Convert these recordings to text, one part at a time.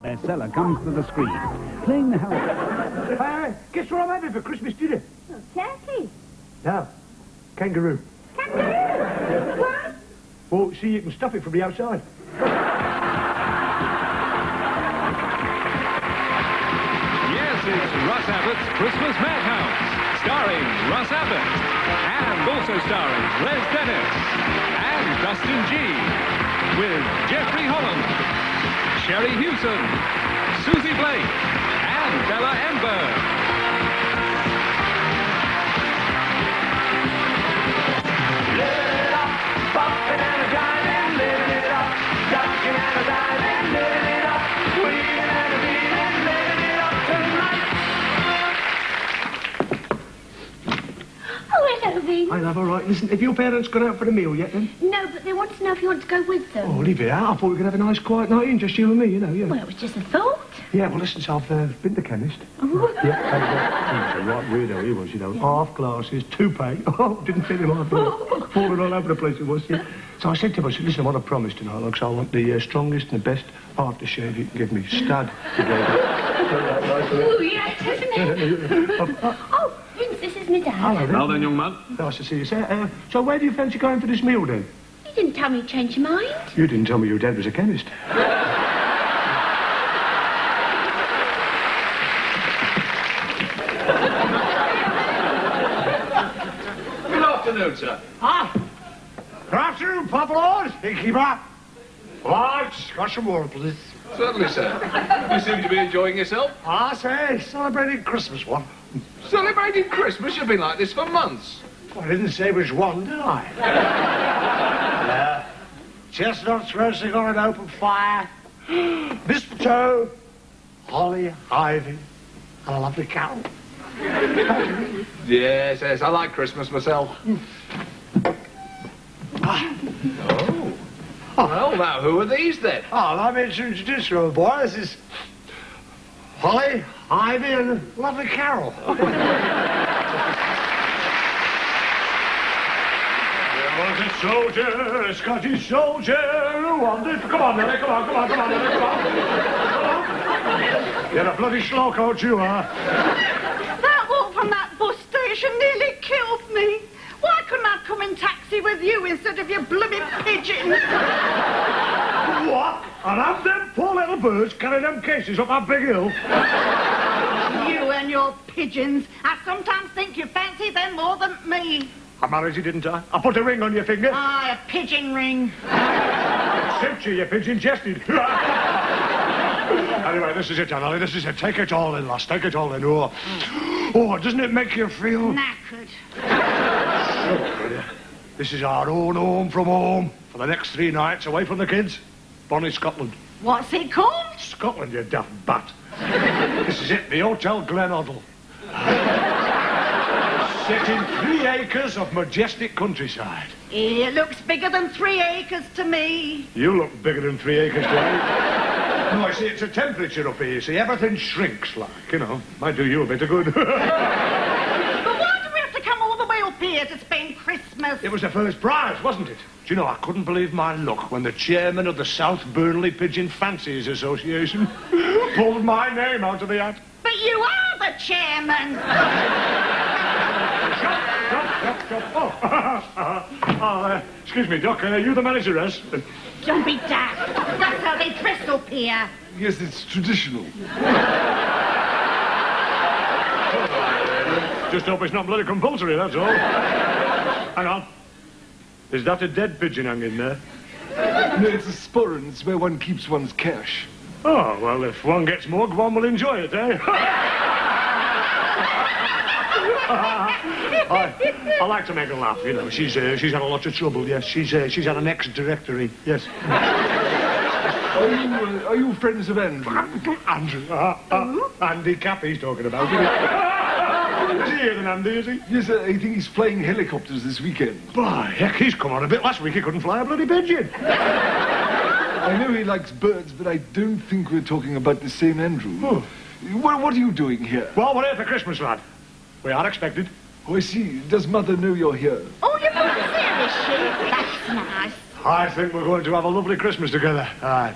Bestseller comes to the screen, playing the house. Guess what I'm having for Christmas dinner? Oh, turkey. No, kangaroo. Kangaroo? What? Well, see, you can stuff it from the outside. Yes, it's Russ Abbot's Christmas Madhouse, starring Russ Abbot, and also starring Les Dennis, and Dustin G, with Jeffrey Holland, Sherry Hewson, Susie Blake, and Bella Ember. I love, all right. Listen, have your parents gone out for the meal yet, then? No, but they want to know if you want to go with them. Oh, leave it out. I thought we could have a nice, quiet night in, just you and me, you know, yeah. Well, it was just a thought. Yeah, well, listen, so I've been to the chemist. Oh. Yeah, he was a right weirdo, he was, you know. Half glasses, toupee. Oh, didn't fit him off. Falling all over the place it was, yeah. So I said to him, I said, listen, I want a promise tonight, because I want the strongest and the best aftershave you can give me. Stud together. Oh, yes, isn't it? Oh, Vince, this is my dad. Hello, Well then, young man. Nice to see you, sir. So where do you fancy going for this meal, then? You didn't tell me you changed your mind. You didn't tell me your dad was a chemist. Good afternoon, sir. Good afternoon, Papa Lord. Innkeeper. Right, got some more, please. Certainly, sir. You seem to be enjoying yourself. I say, celebrating Christmas one. Celebrating Christmas? You've been like this for months. I didn't say which one, did I? Chestnuts roasting on an open fire, mistletoe, holly, ivy, and a lovely carol. Yes, yes, I like Christmas myself. Oh. Well, now, who are these, then? Oh, let me introduce you, old boy. This is holly, ivy, and a lovely carol. There was a soldier, a Scottish soldier, who wanted... Come on, Nelly, come on. You're a bloody slowcoach, you are. That walk from that bus station nearly killed me. Why couldn't I come in taxi with you instead of your blooming pigeons? What? And have them poor little birds carrying them cases up that big hill? You and your pigeons. I sometimes think you fancy them more than me. I married you, didn't I? I put a ring on your finger. Ah, a pigeon ring. Suits you, pigeon chested. Anyway, this is it, Anneli. This is it. Take it all in, lass. Take it all in. Oh, doesn't it make you feel... Knackered. This is our own home from home for the next 3 nights away from the kids. Bonnie, Scotland. What's it called? Scotland, you daft bat. This is it, the Hotel Glenhoddle. Set in 3 acres of majestic countryside. It looks bigger than 3 acres to me. You look bigger than 3 acres to me. No, I see, it's a temperature up here, you see. Everything shrinks, like, you know. Might do you a bit of good. But why do we have to come all the way up here to spend Christmas? It was the first prize, wasn't it? Do you know, I couldn't believe my luck when the chairman of the South Burnley Pigeon Fanciers Association pulled my name out of the hat. But you are the chairman. Shut. Excuse me, Doc, are you the manager, Russ? Don't be daft. That's how they dress up here. Yes, it's traditional. Just hope it's not bloody compulsory, that's all. Hang on. Is that a dead pigeon hanging there? No, it's a sporran. It's where one keeps one's cash. Oh, well, if one gets mugged, one will enjoy it, eh? I like to make her laugh, you know. She's had a lot of trouble, yes. She's had an ex-directory, yes. Are you friends of Andrew? Andrew? Andy Cap he's talking about, isn't he? Is he here than Andy, is he? Yes, I think he's flying helicopters this weekend. By heck, he's come on a bit. Last week he couldn't fly a bloody pigeon. I know he likes birds, but I don't think we're talking about the same Andrew. Oh. What are you doing here? Well, we're here for Christmas, lad. We are expected. Oh, I see. Does Mother know you're here? Oh, you're both here, is she? That's nice. I think we're going to have a lovely Christmas together.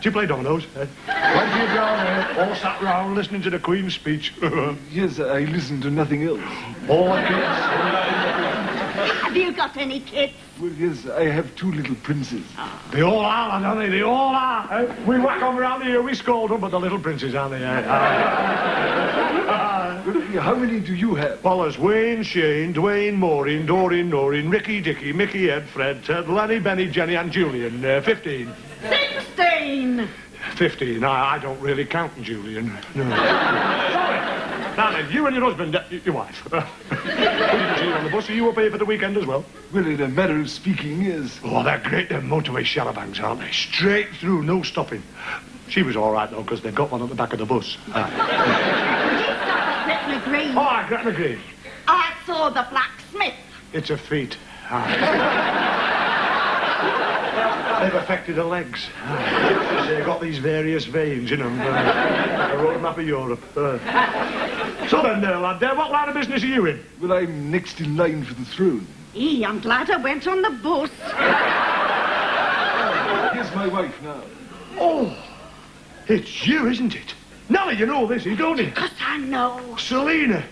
Do you play dominoes? Plenty of down there, all sat round listening to the Queen's speech. Yes, I listen to nothing else. All the kids. Have you got any kids? Well, yes, I have 2 little princes. They all are, don't they? They all are. We whack them around here, we scold them, but the little princes, aren't they? Well, how many do you have? Well, there's Wayne, Shane, Dwayne, Maureen, Doreen, Noreen, Ricky, Dicky, Mickey, Ed, Fred, Ted, Lenny, Benny, Jenny and Julian. 15. 16. 15. I don't really count Julian. No. Now then, you and your husband, your wife. Who did you see on the bus? Are you up here for the weekend as well? Well, in a matter of speaking, yes. Oh, they're great, them motorway charabancs, aren't they? Straight through, no stopping. She was all right, though, because they've got one at the back of the bus. Did you stop at Gretna Green? Oh, Gretna Green. I saw the blacksmith. It's a feat. They've affected her legs. They've got these various veins in them. A road map of Europe. So then, lad, what line of business are you in? Well, I'm next in line for the throne. I'm glad I went on the bus. Here's my wife now. Oh, it's you, isn't it? Now you know this, you don't you? 'Cause I know. Selena.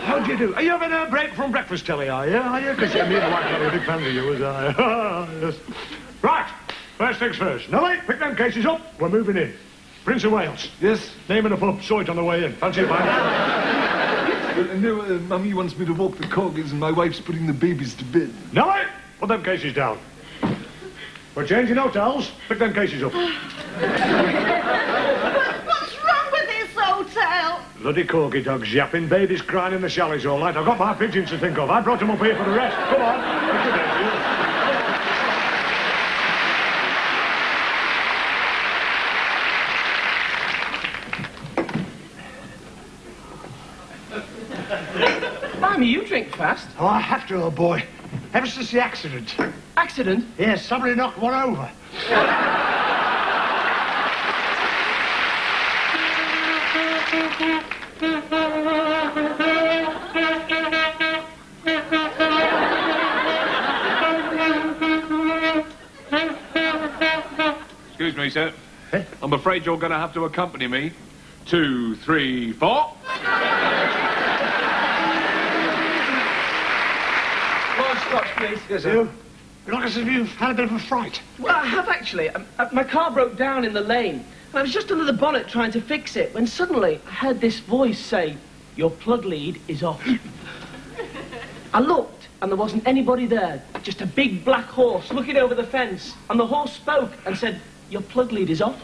How do you do? Are you having a break from breakfast, Telly, are you? Because me and the wife are a big fan of you, was I? Yes. Right, first things first. Nelly, pick them cases up. We're moving in. Prince of Wales. Yes? Name of the pub. Saw it on the way in. Fancy a pint? Well, no, Mummy wants me to walk the corgis and my wife's putting the babies to bed. Nelly, put them cases down. We're changing hotels. Pick them cases up. What's wrong with this hotel? Bloody corgi dogs yapping, babies crying in the chalets all night. I've got my pigeons to think of. I brought them up here for the rest. Come on. Blimey, you drink fast. Oh, I have to, old boy. Ever since the accident. Accident? Yes, somebody knocked one over. Excuse me, sir. I'm afraid you're going to have to accompany me. 2, 3, 4. More scotch, please. Yes, sir. You look as if you've had a bit of a fright. Well, I have actually. My car broke down in the lane, and I was just under the bonnet trying to fix it, when suddenly I heard this voice say, "Your plug lead is off." I looked, and there wasn't anybody there. Just a big black horse looking over the fence, and the horse spoke and said, "Your plug lead is off."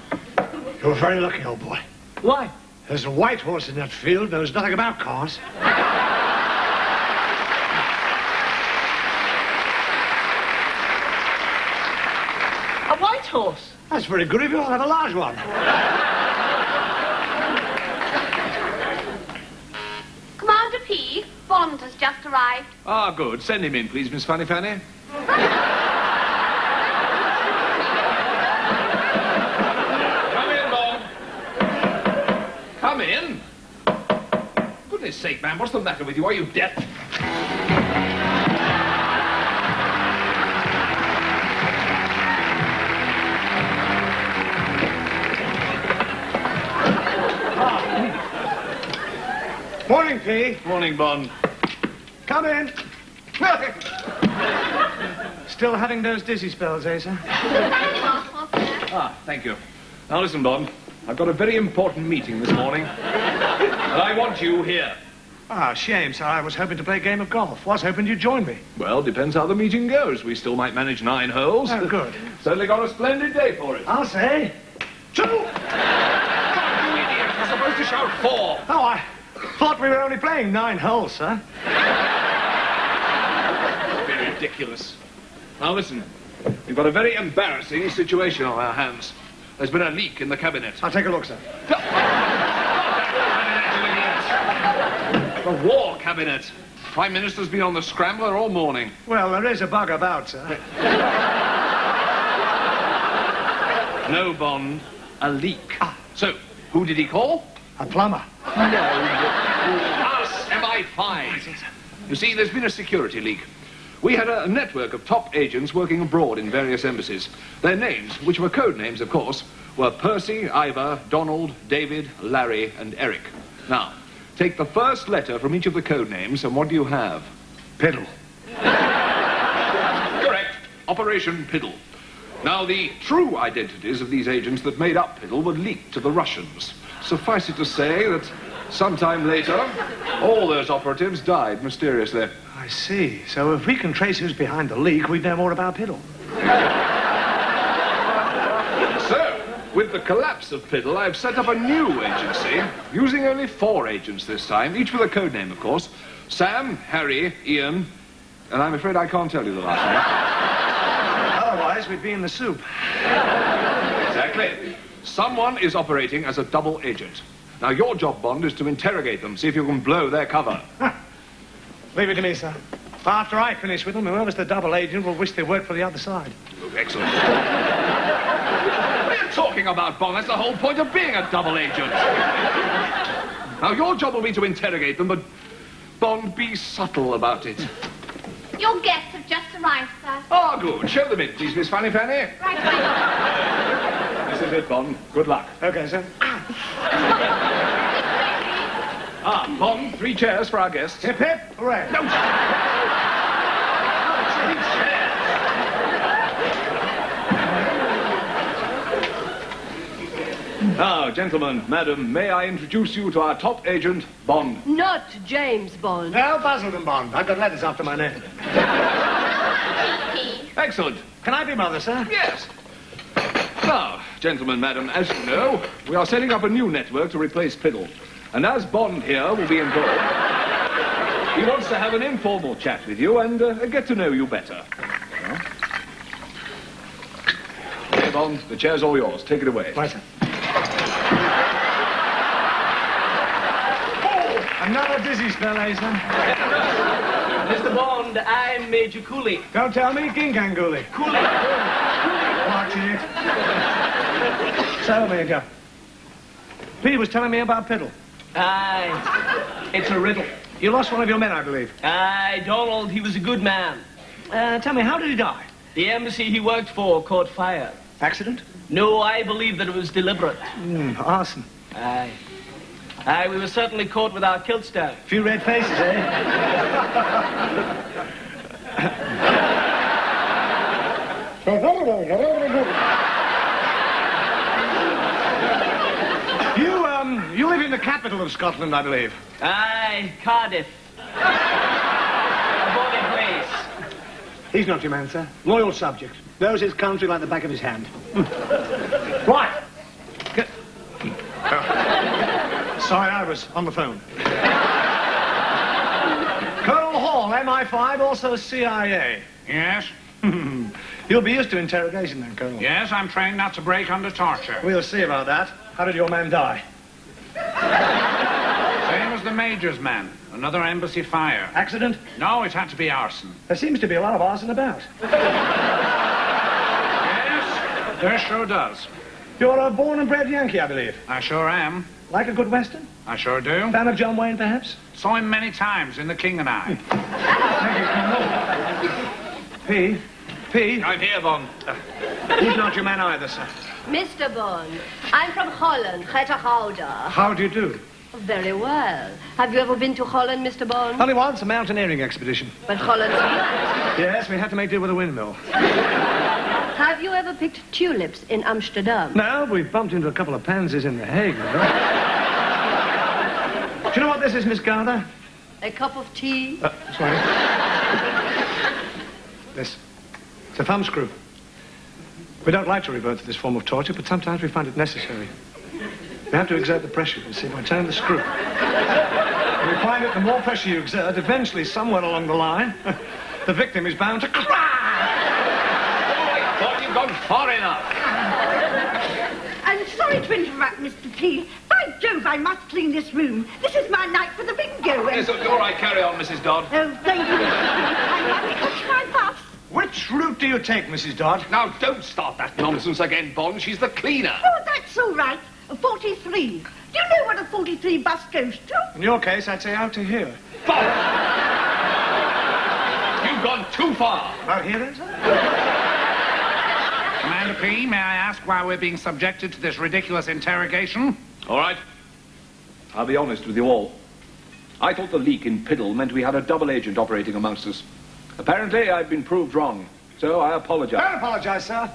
You're very lucky, old boy. Why? There's a white horse in that field. Knows nothing about cars. A white horse? That's very good of you. I'll have a large one. Commander P, Bond has just arrived. Ah, good. Send him in, please, Miss Fanny Fanny. Come in, Bond. Come in. Goodness sake, man, what's the matter with you? Are you deaf? Morning, P. Morning, Bond. Come in. Still having those dizzy spells, eh, sir? Ah, thank you. Now listen, Bond. I've got a very important meeting this morning. And I want you here. Ah, shame, sir. I was hoping to play a game of golf. Was hoping you'd join me. Well, depends how the meeting goes. We still might manage 9 holes. Oh, good. Certainly got a splendid day for it. I'll say 2. You idiot! You're supposed to shout 4. Oh, I thought we were only playing 9 holes, sir. Be ridiculous. Now listen, we've got a very embarrassing situation on our hands. There's been a leak in the cabinet. I'll take a look, sir. The war cabinet. Prime Minister's been on the scrambler all morning. Well, there is a bug about, sir. No, Bond, a leak. So, who did he call? A plumber. Us, MI5. You see, there's been a security leak. We had a network of top agents working abroad in various embassies. Their names, which were code names, of course, were Percy, Ivor, Donald, David, Larry, and Eric. Now, take the first letter from each of the code names, and what do you have? Piddle. Correct. Operation Piddle. Now, the true identities of these agents that made up Piddle were leaked to the Russians. Suffice it to say that sometime later, all those operatives died mysteriously. I see. So if we can trace who's behind the leak, we'd know more about Piddle. So, with the collapse of Piddle, I've set up a new agency, using only 4 agents this time, each with a code name, of course. Sam, Harry, Ian, and I'm afraid I can't tell you the last name. Otherwise, we'd be in the soup. Exactly. Someone is operating as a double agent. Now, your job, Bond, is to interrogate them, see if you can blow their cover. Leave it to me, sir. After I finish with them, whoever's the double agent will wish they worked for the other side. Oh, excellent. What are you talking about, Bond? That's the whole point of being a double agent. Now, your job will be to interrogate them, but, Bond, be subtle about it. Your guests have just arrived, sir. Oh, good. Show them in, please, Miss Fanny Fanny. Right away. This is it, Bond. Good luck. Okay, sir. Ah, Bond, 3 chairs for our guests. Hip, hip, hooray. No, Now, gentlemen, madam, may I introduce you to our top agent, Bond? Not James Bond. No, Basildon Bond. I've got letters after my name. Excellent. Can I be mother, sir? Yes. Now, gentlemen, madam, as you know, we are setting up a new network to replace Piddle. And as Bond here will be involved, he wants to have an informal chat with you and get to know you better. Okay, Bond, the chair's all yours. Take it away. Right, sir. Another dizzy spell, eh, sir? Mr. Bond, I'm Major Cooley. Don't tell me, Gingangooley. Cooley. Watch it. So, Major. P was telling me about Piddle. Aye, it's a riddle. You lost one of your men, I believe. Aye, Donald, he was a good man. Tell me, how did he die? The embassy he worked for caught fire. Accident? No, I believe that it was deliberate. Arson. Aye. Aye, we were certainly caught with our kilts down. Few red faces, eh? You live in the capital of Scotland, I believe. Aye, Cardiff. A bonny place. He's not your man, sir. Loyal subject. Knows his country like the back of his hand. Right. Sorry, I was on the phone. Colonel Hall, MI5, also CIA. Yes? You'll be used to interrogation then, Colonel. Yes, I'm trained not to break under torture. We'll see about that. How did your man die? Same as the Major's man. Another embassy fire. Accident? No, it had to be arson. There seems to be a lot of arson about. Yes, there sure does. You're a born and bred Yankee, I believe. I sure am. Like a good Western? I sure do. Fan of John Wayne, perhaps? Saw him many times in The King and I. Thank you, Colonel. P. I'm here, Bond. He's not your man either, sir. Mr. Bond, I'm from Holland, Getterhouder. How do you do? Very well. Have you ever been to Holland, Mr. Bond? Only once, a mountaineering expedition. But Holland's flat. Yes, we had to make do with a windmill. Have you ever picked tulips in Amsterdam? No, we bumped into a couple of pansies in The Hague. Do you know what this is, Miss Garner? A cup of tea? Sorry. This. It's a thumb screw. We don't like to revert to this form of torture, but sometimes we find it necessary. We have to exert the pressure, you see, by turning the screw. And we find that the more pressure you exert, eventually, somewhere along the line, the victim is bound to cry. I thought you'd gone far enough. I'm sorry to interrupt, Mr. P. By Jove, I must clean this room. This is my night for the bingo. Yes, all right, carry on, Mrs. Dodd. Oh, thank you. I must touch my buff. Which route do you take, Mrs. Dodd? Now, don't start that nonsense again, Bond. She's the cleaner. Oh, that's all right. 43. Do you know what a 43 bus goes to? In your case, I'd say out to here. Bond! You've gone too far. About here, then, sir? Commander P, may I ask why we're being subjected to this ridiculous interrogation? All right. I'll be honest with you all. I thought the leak in Piddle meant we had a double agent operating amongst us. Apparently, I've been proved wrong, so I apologize. Don't apologise, sir.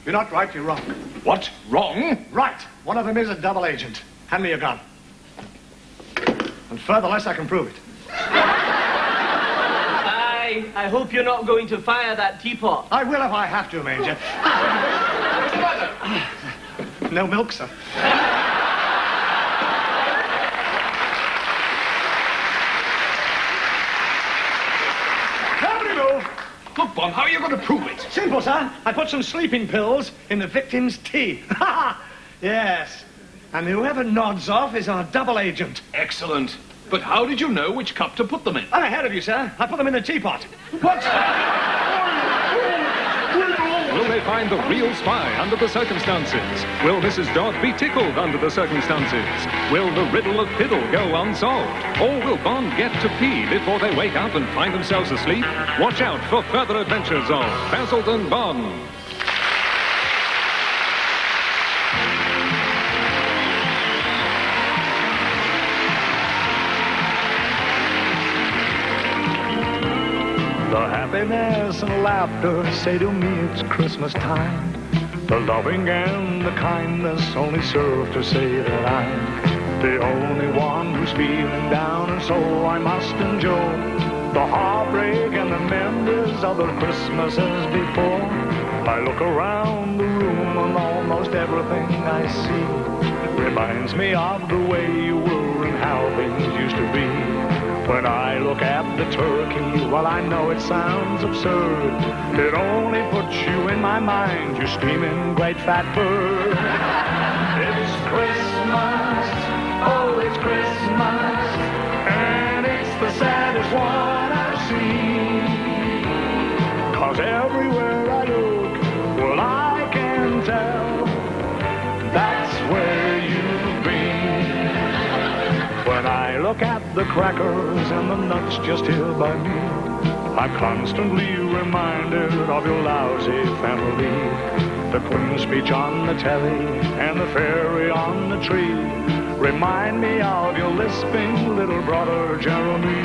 You're not right, you're wrong. What? Wrong? Right. One of them is a double agent. Hand me your gun. And further, less I can prove it. I hope you're not going to fire that teapot. I will if I have to, Major. No milk, sir. Nobody move. Look, Bon, how are you going to prove it? Simple, sir. I put some sleeping pills in the victim's tea. Yes. And whoever nods off is our double agent. Excellent. But how did you know which cup to put them in? I'm ahead of you, sir. I put them in the teapot. What? Will they find the real spy under the circumstances? Will Mrs. Dodd be tickled under the circumstances? Will the riddle of Piddle go unsolved? Or will Bond get to pee before they wake up and find themselves asleep? Watch out for further adventures of Basildon Bond. The happiness and laughter say to me it's Christmas time. The loving and the kindness only serve to say that I'm the only one who's feeling down, and so I must endure the heartbreak and the memories of the Christmases before. I look around the room and almost everything I see reminds me of the way you were and how things used to be. When I look at the turkey, well, I know it sounds absurd. It only puts you in my mind, you steaming great fat bird. It's Christmas, oh, it's Christmas, and it's the saddest one I've seen. 'Cause everywhere I look, well, I can tell that's where you've been. When I look at the crackers and the nuts just here by me, I'm constantly reminded of your lousy family. The Queen's speech on the telly and the fairy on the tree remind me of your lisping little brother Jeremy.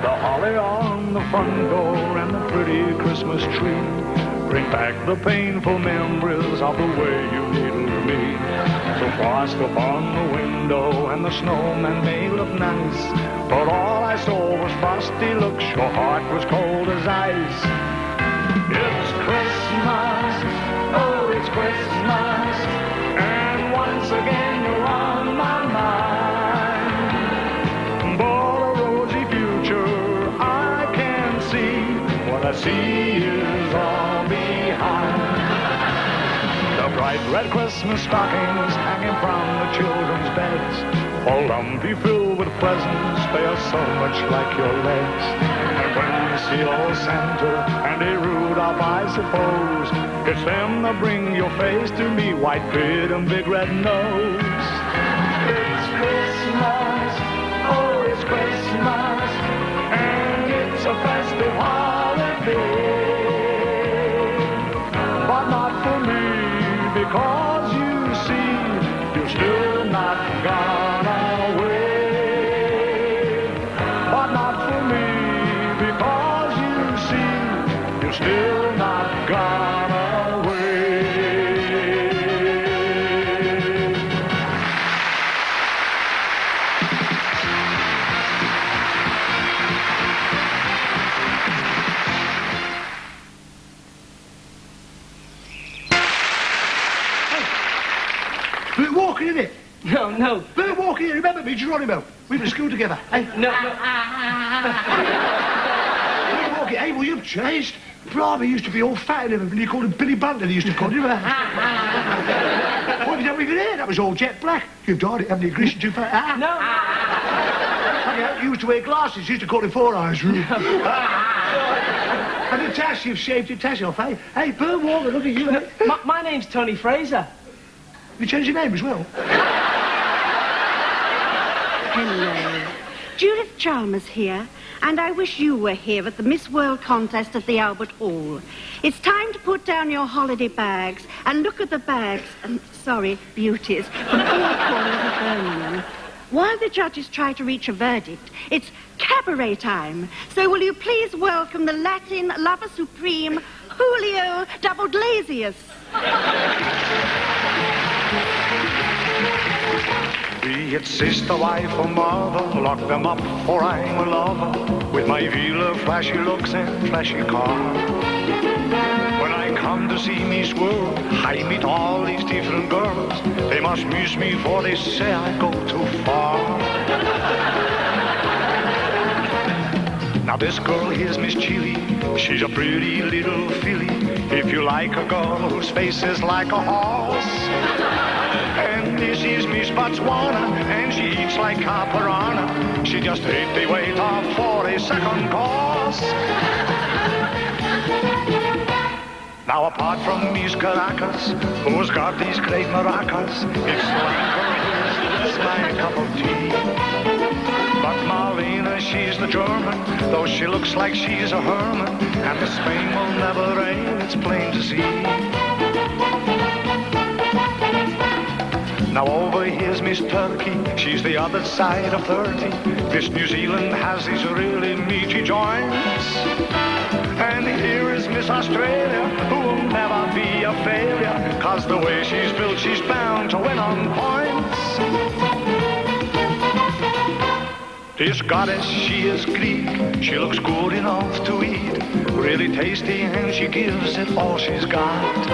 The holly on the front door and the pretty Christmas tree bring back the painful memories of the way you needled me. So frost upon the window and the snowman may look nice, but all I saw was frosty looks, your heart was cold as ice. It's Christmas, oh, it's Christmas, and once again you're on my mind. But a rosy future I can see, what I see is all behind. The bright red Christmas stockings hanging from the children's beds, all lumpy filled with presents, they are so much like your legs. And when you see old Santa and a Rudolph, I suppose it's them that bring your face to me, white beard and big red nose. It's Christmas, oh, it's Christmas, and it's a festive holiday. But not for me, because you see, you're still not gone away. But not for me, because you see, you're still not gone away. We're walking, isn't it? No. We're walking, remember me, Geronimo? We were at school together. Hey, No. we're walking. Hey, well, you've changed. Blimey used to be all fat and everything. You called him Billy Bunter, they used to call him. What have you done with your hair? That was all jet black. You've dyed it, haven't you? Greased too fat. No. You used to wear glasses. You used to call him Four Eyes. And the tash, you've shaved your tash off, hey? Hey, Pearl Walker, look at you. Hey. My name's Tony Fraser. You changed your name as well. Hello. Judith Chalmers here, and I wish you were here at the Miss World contest at the Albert Hall. It's time to put down your holiday bags and look at the bags, beauties, from all corners of Birmingham. While the judges try to reach a verdict, it's cabaret time. So will you please welcome the Latin lover supreme, Julio Doubledlazius. Be it sister, wife, or mother, lock them up, for I'm a lover, with my villa, flashy looks and flashy car. When I come to see Miss World, I meet all these different girls. They must miss me, for they say I go too far. Now this girl here's Miss Chili. She's a pretty little filly. If you like a girl whose face is like a horse. And this is Miss Botswana, and she eats like caparana. She just ate the weight off for a second course. Now apart from Miss Caracas, who's got these great maracas, it's like my cup of tea. But Marlena, she's the German, though she looks like she's a Herman, and the Spain will never rain, it's plain to see. Now over here's Miss Turkey, she's the other side of 30. Miss New Zealand has these really meaty joints. And here is Miss Australia, who will never be a failure, 'cause the way she's built, she's bound to win on points. This goddess, she is Greek, she looks good enough to eat, really tasty, and she gives it all she's got.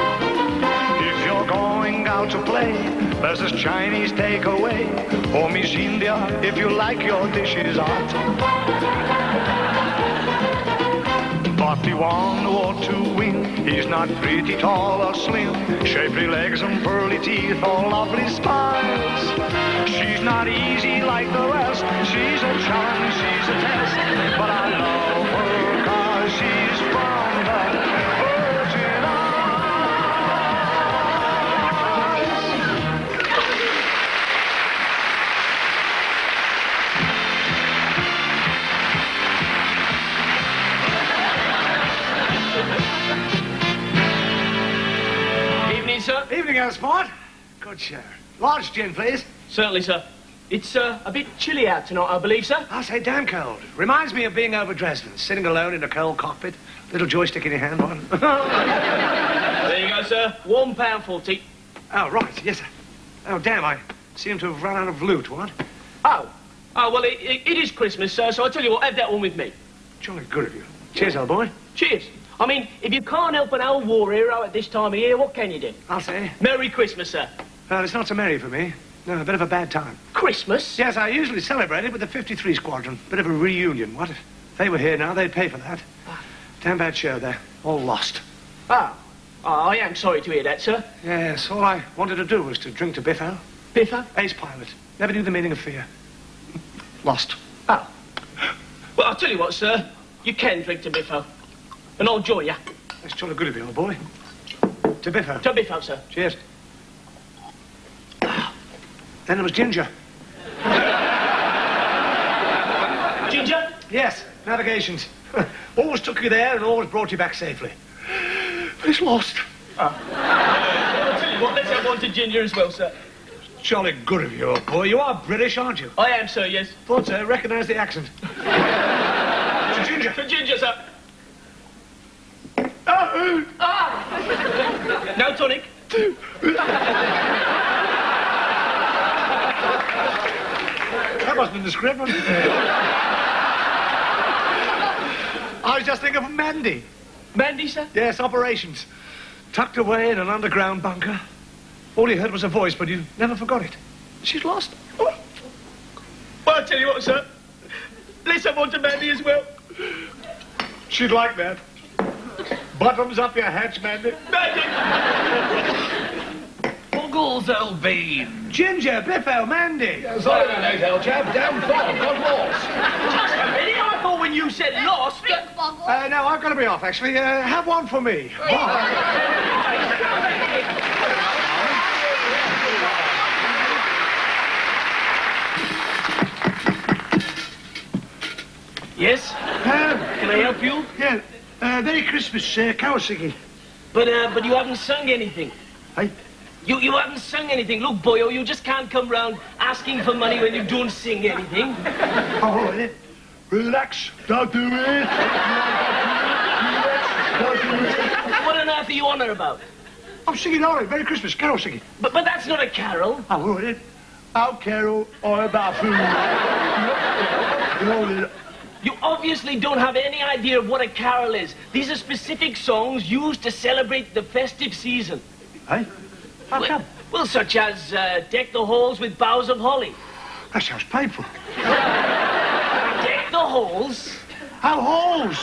If you're going out to play, there's this Chinese takeaway, or Miss India, if you like your dishes hot. But the one who ought to win, he's not pretty, tall, or slim, shapely legs and pearly teeth, or lovely smiles. She's not easy like the rest, she's a challenge, she's a test, but I love her 'cause she's from the Virgin Isles. Evening, sir. Evening, old sport. Good show. Large gin, please. Certainly, sir. It's a bit chilly out tonight, I believe, sir. I say damn cold. Reminds me of being over Dresden, sitting alone in a cold cockpit, little joystick in your hand, one. There you go, sir. £1.40. Oh, right, yes, sir. Oh, damn, I seem to have run out of loot, what? Oh, well, it is Christmas, sir, so I tell you what, have that one with me. Jolly good of you. Cheers, old boy. Cheers. I mean, if you can't help an old war hero at this time of year, what can you do? I'll say. Merry Christmas, sir. Well, it's not so merry for me. No, a bit of a bad time. Christmas? Yes, I usually celebrate it with the 53 Squadron. Bit of a reunion, what? If they were here now, they'd pay for that. Damn bad show, they're all lost. Oh, I am sorry to hear that, sir. Yes, all I wanted to do was to drink to Biffo. Biffo? Ace pilot. Never knew the meaning of fear. Lost. Oh. Well, I'll tell you what, sir. You can drink to Biffo. And I'll join you. That's jolly good of you, old boy. To Biffo. To Biffo, sir. Cheers. Then there was Ginger. Ginger? Yes, navigations. Always took you there and always brought you back safely. But it's lost. I'll tell you what, let's have one to Ginger as well, sir. Jolly good of you, old boy. You are British, aren't you? I am, sir, yes. Thought so. Recognise the accent. To Ginger. To Ginger, sir. No tonic. That wasn't in the script, was it? I was just thinking of Mandy. Mandy, sir? Yes, operations. Tucked away in an underground bunker. All you heard was a voice, but you never forgot it. She's lost. Oh. Well, I'll tell you what, sir. Let's have one to Mandy as well. She'd like that. Bottoms up your hatch, Mandy. Mandy! Buggles, old bean. Ginger, Biffo, Mandy. Sorry about that, old chap. Down far, got lost. Just a minute, I thought when you said lost... No, I've got to be off, actually. Have one for me. Yes? Can I help you? Yeah, Merry Christmas, carol singing. But you haven't sung anything. Hey? You haven't sung anything. Look, boyo, you just can't come round asking for money when you don't sing anything. Oh, yeah. Relax, don't do it. Relax, don't do it. What on earth are you on her about? I'm singing all right, Merry Christmas, carol singing. But that's not a carol. Oh, all right. Oh, carol, or about food. You know, You obviously don't have any idea of what a carol is. These are specific songs used to celebrate the festive season. hey? How come? Well, such as Deck the Halls with Boughs of Holly. That sounds painful. Deck the Halls? How holes?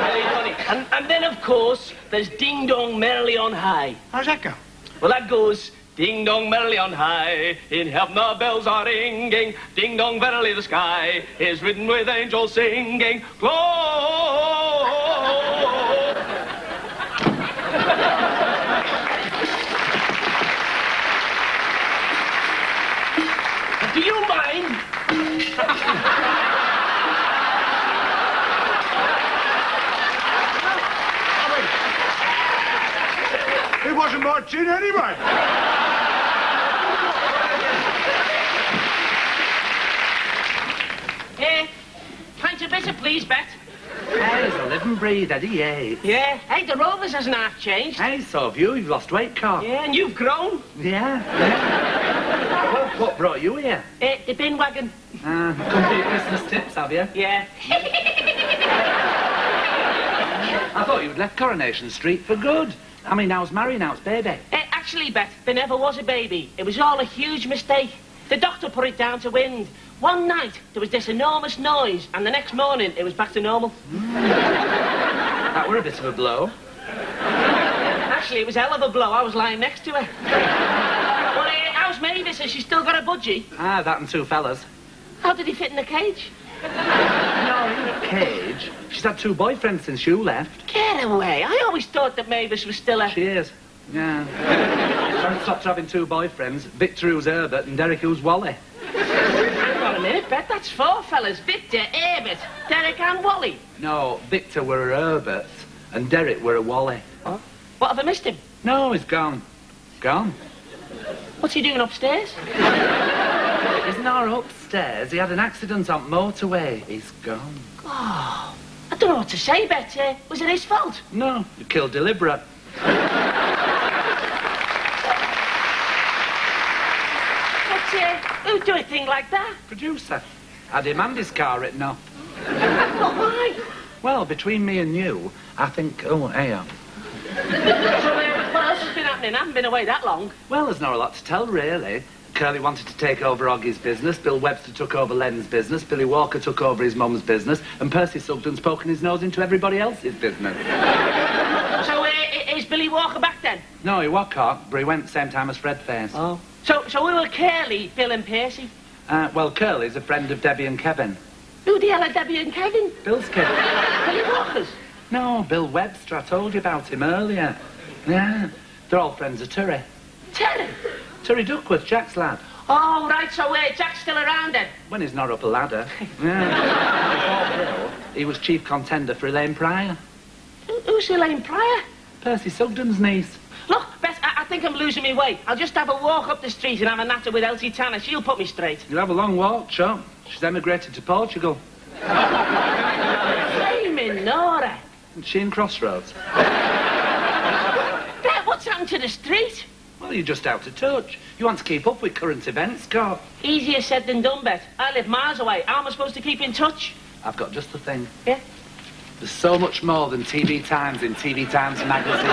Very funny. And then, of course, there's Ding Dong Merrily on High. How's that go? Well, that goes... Ding dong merrily on high, in heaven the bells are ringing. Ding dong verily the sky is ridden with angels singing. Glow. Do you mind? It wasn't my tune anyway. Pint of bitter, please, Bet. Hey, he's a living breed, Eddie, yeah. Yeah. Hey, the Rovers hasn't half changed. Hey, so have you. You've lost weight, Carl. Yeah, and you've grown. Yeah. Well, what brought you here? The bin wagon. Come for your Christmas tips, have you? Yeah. I thought you'd left Coronation Street for good. I mean, now it's married, now it's baby. Actually, Bet, there never was a baby. It was all a huge mistake. The doctor put it down to wind. One night, there was this enormous noise, and the next morning, it was back to normal. That were a bit of a blow. Actually, it was a hell of a blow. I was lying next to her. Well, how's Mavis? Has she still got a budgie? Ah, that and two fellas. How did he fit in the cage? No, in a cage. She's had two boyfriends since you left. Get away. I always thought that Mavis was still a... She is. Yeah. She stopped having two boyfriends. Victor, who's Abbot, and Derek, who's Wally. Hang on a minute, Bet. That's four fellas. Victor, Abbot, Derek and Wally. No, Victor were a Abbot, and Derek were a Wally. Huh? What, have I missed him? No, he's gone. Gone. What's he doing upstairs? Isn't our upstairs? He had an accident on motorway. He's gone. Oh, I don't know what to say, Bet. Was it his fault? No, you killed deliberate. Who'd do a thing like that? Producer. I demand his car written off. But why? Well, between me and you, I think... Oh, hey, So, what else has been happening? I haven't been away that long. Well, there's not a lot to tell, really. Curly wanted to take over Oggy's business, Bill Webster took over Len's business, Billy Walker took over his mum's business, and Percy Sugden's poking his nose into everybody else's business. So, is Billy Walker back then? No, he was caught, but he went the same time as Fred Face. Oh. So we were Curly, Bill and Percy? Well, Curly's a friend of Debbie and Kevin. Who the hell are Debbie and Kevin? Bill's kid. Billy Walker's? No, Bill Webster, I told you about him earlier. Yeah, they're all friends of Turry. Terry? Turry Duckworth, Jack's lad. Oh, right, so Jack's still around then? When he's not up a ladder. Yeah. Before Bill, he was chief contender for Elaine Pryor. Who's Elaine Pryor? Percy Sugden's niece. Look, Bess, I think I'm losing my way. I'll just have a walk up the street and have a natter with Elsie Tanner. She'll put me straight. You'll have a long walk, Chop. She's emigrated to Portugal. Blaming Nora. Isn't she in Crossroads? Bet, what's happened to the street? Well, you're just out of touch. You want to keep up with current events, Carl. Easier said than done, Bet. I live miles away. How am I supposed to keep in touch? I've got just the thing. Yeah? There's so much more than TV Times in TV Times magazine.